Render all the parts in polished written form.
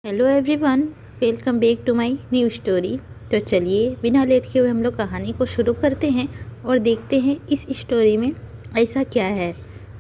Hello everyone, welcome back to my new story. तो चलिए बिना लेट के हुए हम लोग कहानी को शुरू करते हैं और देखते हैं इस स्टोरी में ऐसा क्या है।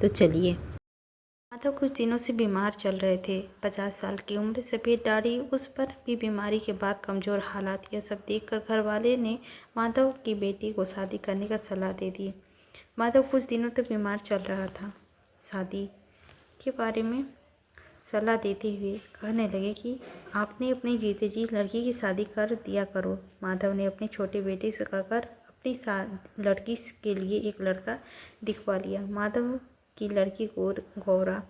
तो चलिए। माधव कुछ दिनों से बीमार चल रहे थे। 50 साल की उम्र, सफ़ेद दाढ़ी, उस पर भी बीमारी के बाद कमज़ोर हालात। यह सब देखकर घर वाले ने माधव की बेटी को शादी करने का सलाह दे दी। माधव कुछ दिनों तक बीमार चल रहा था। शादी के बारे में सलाह देते हुए कहने लगे कि आपने अपने जीते जी लड़की की शादी कर दिया करो। माधव ने अपने छोटे बेटे से कहकर अपनी लड़की के लिए एक लड़का दिखवा लिया। माधव की लड़की गौरा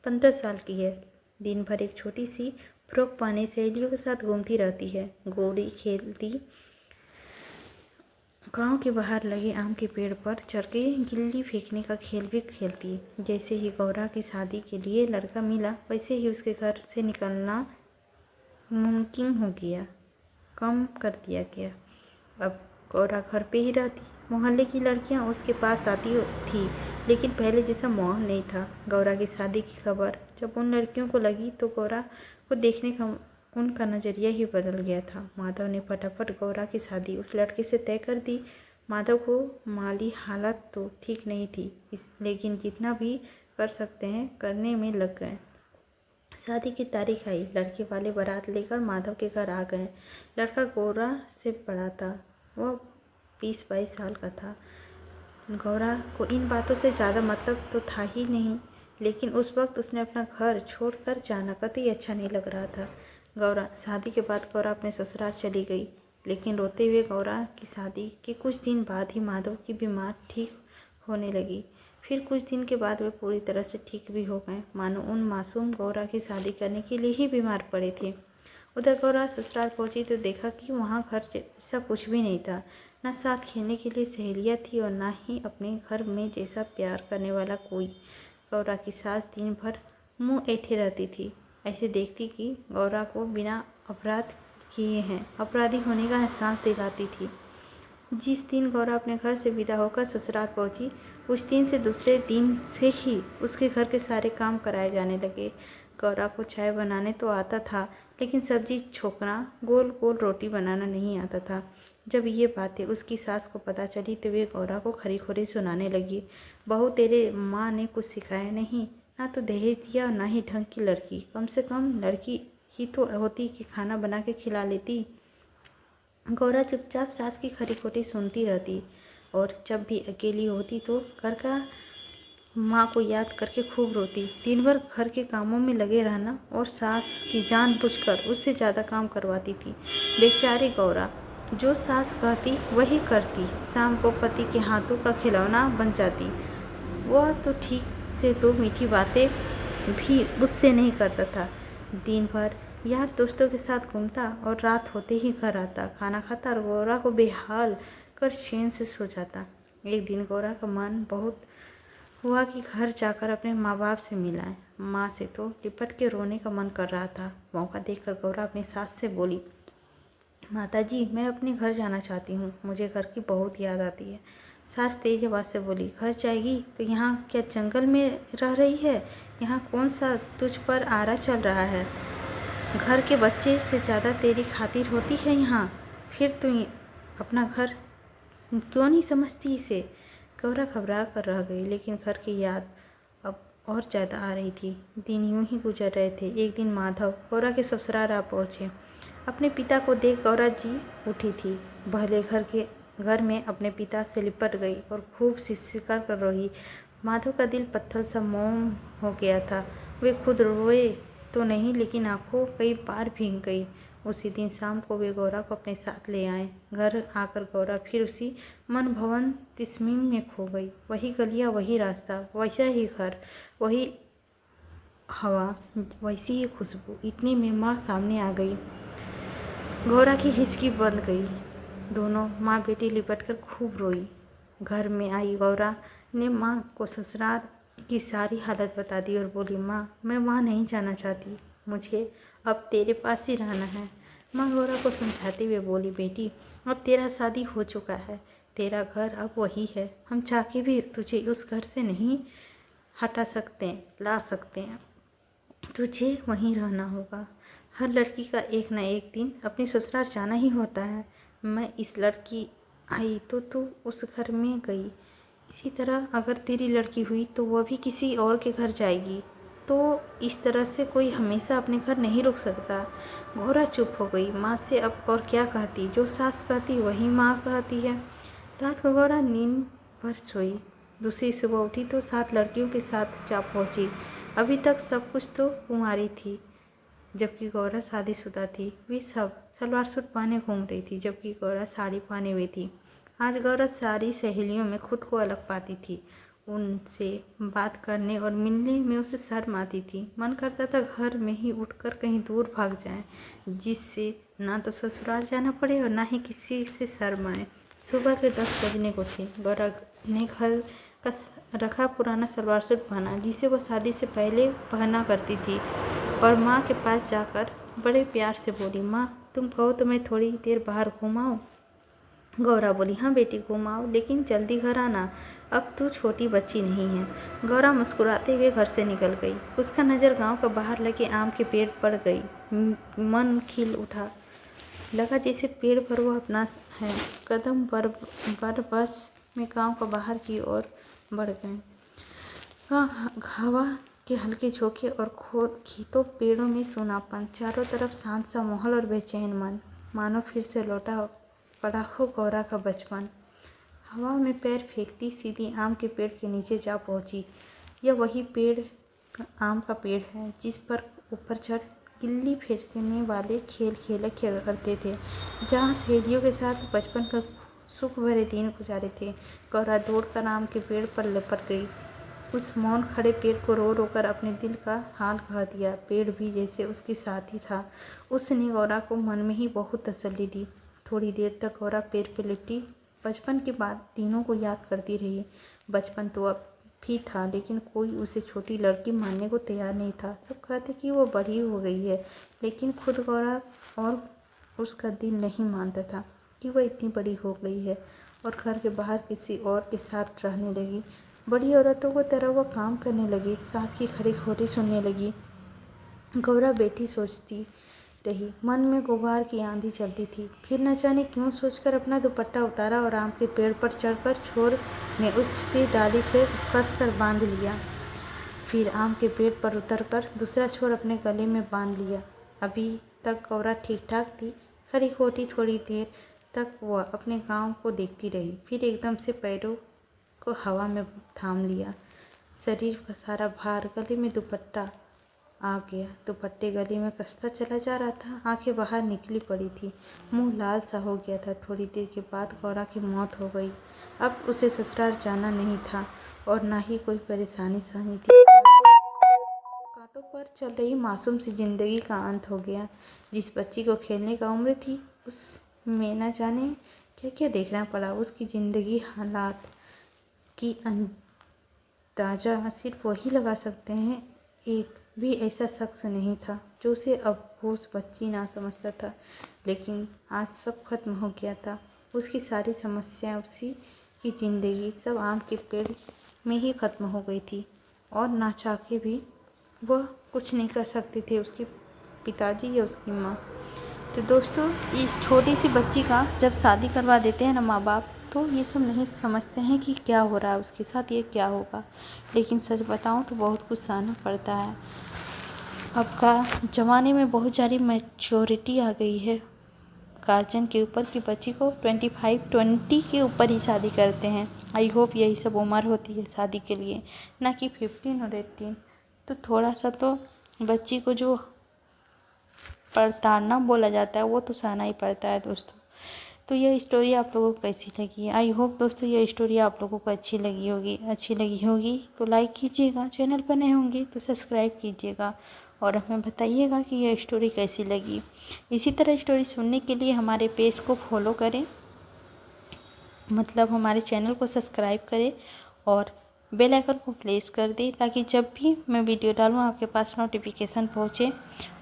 15 साल की है। दिन भर एक छोटी सी फ्रॉक पहने सहेलियों के साथ घूमती रहती है। गौरी खेलती, गांव के बाहर लगे आम के पेड़ पर चढ़ के गिल्ली फेंकने का खेल भी खेलती। जैसे ही गौरा की शादी के लिए लड़का मिला, वैसे ही उसके घर से निकलना मुमकिन हो गया, कम कर दिया गया। अब गौरा घर पे ही रहती। मोहल्ले की लड़कियां उसके पास आती थी, लेकिन पहले जैसा माहौल नहीं था। गौरा की शादी की खबर जब उन लड़कियों को लगी तो गौरा को देखने का उनका नज़रिया ही बदल गया था। माधव ने फटाफट गौरा की शादी उस लड़के से तय कर दी। माधव को माली हालत तो ठीक नहीं थी, लेकिन जितना भी कर सकते हैं करने में लग गए। शादी की तारीख आई। लड़के वाले बारात लेकर माधव के घर आ गए। लड़का गौरा से बड़ा था। वह 20-22 साल का था। गौरा को इन बातों से ज़्यादा मतलब तो था ही नहीं, लेकिन उस वक्त उसने अपना घर छोड़कर जाना कतई अच्छा नहीं लग रहा था। शादी के बाद गौरा अपने ससुराल चली गई, लेकिन रोते हुए गौरा की शादी के कुछ दिन बाद ही माधव की बीमार ठीक होने लगी। फिर कुछ दिन के बाद वे पूरी तरह से ठीक भी हो गए, मानो उन मासूम गौरा की शादी करने के लिए ही बीमार पड़े थे। उधर गौरा ससुराल पहुंची तो देखा कि वहाँ घर जैसा कुछ भी नहीं था। न साथ खेलने के लिए सहेलियाँ थी और न ही अपने घर में जैसा प्यार करने वाला कोई। गौरा की सास दिन भर मुंह ऐंठे रहती थी, ऐसे देखती कि गौरा को बिना अपराध किए हैं अपराधी होने का एहसास दिलाती थी। जिस दिन गौरा अपने घर से विदा होकर ससुराल पहुंची, उस दिन से दूसरे दिन से ही उसके घर के सारे काम कराए जाने लगे। गौरा को चाय बनाने तो आता था, लेकिन सब्जी छोकना, गोल गोल रोटी बनाना नहीं आता था। जब ये बातें उसकी सास को पता चली तो वे गौरा को खरी खोरी सुनाने लगी। बहू, तेरे माँ ने कुछ सिखाया नहीं, ना तो दहेज दिया और ना ही ढंग की लड़की। कम से कम लड़की ही तो होती कि खाना बना के खिला लेती। गौरा चुपचाप सास की खरी खोटी सुनती रहती और जब भी अकेली होती तो घर का माँ को याद करके खूब रोती। दिन भर घर के कामों में लगे रहना और सास की जानबूझकर उससे ज़्यादा काम करवाती थी। बेचारी गौरा जो सास कहती वही करती। शाम को पति के हाथों का खिलौना बन जाती। वह तो ठीक से दो मीठी बातें भी उससे नहीं करता था। दिन भर यार दोस्तों के साथ घूमता और रात होते ही घर आता, खाना खाता और गौरा को बेहाल कर चैन से सो जाता। एक दिन गौरा का मन बहुत हुआ कि घर जाकर अपने माँ बाप से मिलाए। माँ से तो लिपट के रोने का मन कर रहा था। मौका देखकर गौरा अपनी सास से बोली, माताजी, मैं अपने घर जाना चाहती हूँ, मुझे घर की बहुत याद आती है। सास तेज आवाज़ से बोली, घर जाएगी तो यहाँ क्या जंगल में रह रही है? यहाँ कौन सा तुझ पर आरा चल रहा है? घर के बच्चे से ज़्यादा तेरी खातिर होती है यहाँ। फिर तू अपना घर क्यों नहीं समझती इसे? गौरा घबरा कर रह गई, लेकिन घर की याद अब और ज़्यादा आ रही थी। दिन यूं ही गुजर रहे थे। एक दिन माधव गौरा के ससुराल आ पहुँचे। अपने पिता को देख गौरा जी उठी थी। भले घर में अपने पिता से लिपट गई और खूब सिसकार कर रोई। माधव का दिल पत्थर सा मोम हो गया था। वे खुद रोए तो नहीं, लेकिन आंखों कई बार भीग गई। उसी दिन शाम को वे गौरा को अपने साथ ले आए। घर आकर गौरा फिर उसी मनभवन तस्मीम में खो गई। वही गलियां, वही रास्ता, वैसा ही घर, वही हवा, वैसी ही खुशबू। इतनी में माँ सामने आ गई। गौरा की हिचकी बंद गई। दोनों माँ बेटी लिपटकर खूब रोई। घर में आई गौरा ने माँ को ससुराल की सारी हालत बता दी और बोली, माँ, मैं वहाँ नहीं जाना चाहती, मुझे अब तेरे पास ही रहना है। माँ गौरा को समझाते हुए बोली, बेटी, अब तेरा शादी हो चुका है, तेरा घर अब वही है। हम चाह के भी तुझे उस घर से नहीं ला सकते हैं। तुझे वहीं रहना होगा। हर लड़की का एक न एक दिन अपने ससुराल जाना ही होता है। मैं इस लड़की आई तो तू उस घर में गई, इसी तरह अगर तेरी लड़की हुई तो वह भी किसी और के घर जाएगी। तो इस तरह से कोई हमेशा अपने घर नहीं रुक सकता। गौरा चुप हो गई। माँ से अब और क्या कहती, जो सास कहती वही माँ कहती है। रात को गौरा नींद भर सोई। दूसरी सुबह उठी तो 7 लड़कियों के साथ जा पहुंची। अभी तक सब कुछ तो कुंवारी थी, जबकि गौरा शादीशुदा थी। वे सब सलवार सूट पहने घूम रही थी, जबकि गौरा साड़ी पहने हुई थी। आज गौरा सारी सहेलियों में खुद को अलग पाती थी। उनसे बात करने और मिलने में उसे शर्म आती थी। मन करता था घर में ही उठकर कहीं दूर भाग जाए, जिससे ना तो ससुराल जाना पड़े और ना ही किसी से शर्म आए। सुबह के 10 बजने को थे। गौरा ने घर का रखा पुराना सलवार सूट पहना, जिसे वह शादी से पहले पहना करती थी, और माँ के पास जाकर बड़े प्यार से बोली, माँ तुम कहो तो मैं थोड़ी देर बाहर घुमाऊँ। गौरा बोली, हाँ बेटी घुमाओ, लेकिन जल्दी घर आना, अब तू छोटी बच्ची नहीं है। गौरा मुस्कुराते हुए घर से निकल गई। उसका नज़र गांव का बाहर लगे आम के पेड़ पर गई। मन खिल उठा। लगा जैसे पेड़ पर वो अपना है। कदम बर बस में गांव का बाहर की ओर बढ़ गए। हवा के हल्के झोंके और खेतों पेड़ों में सूनापन, चारों तरफ शांत सा माहौल और बेचैन मन, मानो फिर से लौटा पड़ा हो गौरा का बचपन। हवा में पैर फेंकती सीधी आम के पेड़ के नीचे जा पहुंची। यह वही पेड़ आम का पेड़ है जिस पर ऊपर चढ़ गिल्ली फेंकने वाले खेल खेला करते थे, जहाँ सहेलियों के साथ बचपन का सुख भरे दिन गुजारे थे। गौरा दौड़कर आम के पेड़ पर लपट गई। उस मौन खड़े पेड़ को रो रो कर अपने दिल का हाल कह दिया। पेड़ भी जैसे उसके साथ ही था। उसने गौरा को मन में ही बहुत तसल्ली दी। थोड़ी देर तक गौरा पेड़ पे लिपटी बचपन के बाद दिनों को याद करती रही। बचपन तो अब भी था, लेकिन कोई उसे छोटी लड़की मानने को तैयार नहीं था। सब कहते कि वो बड़ी हो गई है, लेकिन खुद गौरा और उसका दिल नहीं मानता था कि वह इतनी बड़ी हो गई है और घर के बाहर किसी और के साथ रहने लगी। बड़ी औरतों को तरह वह काम करने लगी, सास की खरी खोटी सुनने लगी। गौरा बेटी सोचती रही। मन में गुबार की आंधी चलती थी। फिर न जाने क्यों सोचकर अपना दुपट्टा उतारा और आम के पेड़ पर चढ़कर छोर में उस पे डाली से कसकर बांध लिया। फिर आम के पेड़ पर उतरकर दूसरा छोर अपने गले में बांध लिया। अभी तक गौरा ठीक ठाक थी। खरी खोटी थोड़ी देर तक वह अपने गांव को देखती रही, फिर एकदम से पैरों को हवा में थाम लिया। शरीर का सारा भार गले में दुपट्टा आ गया। दुपट्टे गले में कसता चला जा रहा था। आंखें बाहर निकली पड़ी थी। मुंह लाल सा हो गया था। थोड़ी देर के बाद गौरा की मौत हो गई। अब उसे ससुराल जाना नहीं था और ना ही कोई परेशानी सहनी थी। कांटों पर चल रही मासूम सी जिंदगी का अंत हो गया। जिस बच्ची को खेलने का उम्र थी, उसमें न जाने क्या क्या देखना पड़ा। उसकी जिंदगी हालात की अंदाजा सिर्फ वही लगा सकते हैं। एक भी ऐसा शख्स नहीं था जो उसे अब वो उस बच्ची ना समझता था, लेकिन आज सब खत्म हो गया था। उसकी सारी समस्याएं, उसी की ज़िंदगी सब आम के पेड़ में ही ख़त्म हो गई थी, और ना चाह के भी वह कुछ नहीं कर सकती थी, उसके पिताजी या उसकी माँ। तो दोस्तों, इस छोटी सी बच्ची का जब शादी करवा देते हैं ना माँ बाप, तो ये सब नहीं समझते हैं कि क्या हो रहा है उसके साथ, ये क्या होगा। लेकिन सच बताऊं तो बहुत कुछ सहना पड़ता है। अब का ज़माने में बहुत सारी मैच्योरिटी आ गई है गार्जियन के ऊपर कि बच्ची को 25-20 के ऊपर ही शादी करते हैं। आई होप यही सब उम्र होती है शादी के लिए, ना कि 15 और 18। तो थोड़ा सा तो बच्ची को जो प्रताड़ना बोला जाता है वो तो सहना ही पड़ता है दोस्तों। तो यह स्टोरी आप लोगों को कैसी लगी है? आई होप दोस्तों ये स्टोरी आप लोगों को अच्छी लगी होगी तो लाइक कीजिएगा। चैनल पर नए होंगे तो सब्सक्राइब कीजिएगा और हमें बताइएगा कि यह स्टोरी कैसी लगी। इसी तरह स्टोरी सुनने के लिए हमारे पेज को फॉलो करें, मतलब हमारे चैनल को सब्सक्राइब करें और बेल आइकन को प्रेस कर दें, ताकि जब भी मैं वीडियो डालूँ आपके पास नोटिफिकेशन पहुँचे।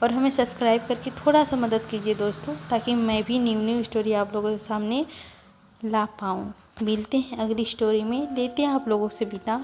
और हमें सब्सक्राइब करके थोड़ा सा मदद कीजिए दोस्तों, ताकि मैं भी न्यू स्टोरी आप लोगों के सामने ला पाऊँ। मिलते हैं अगली स्टोरी में, लेते हैं आप लोगों से विदा।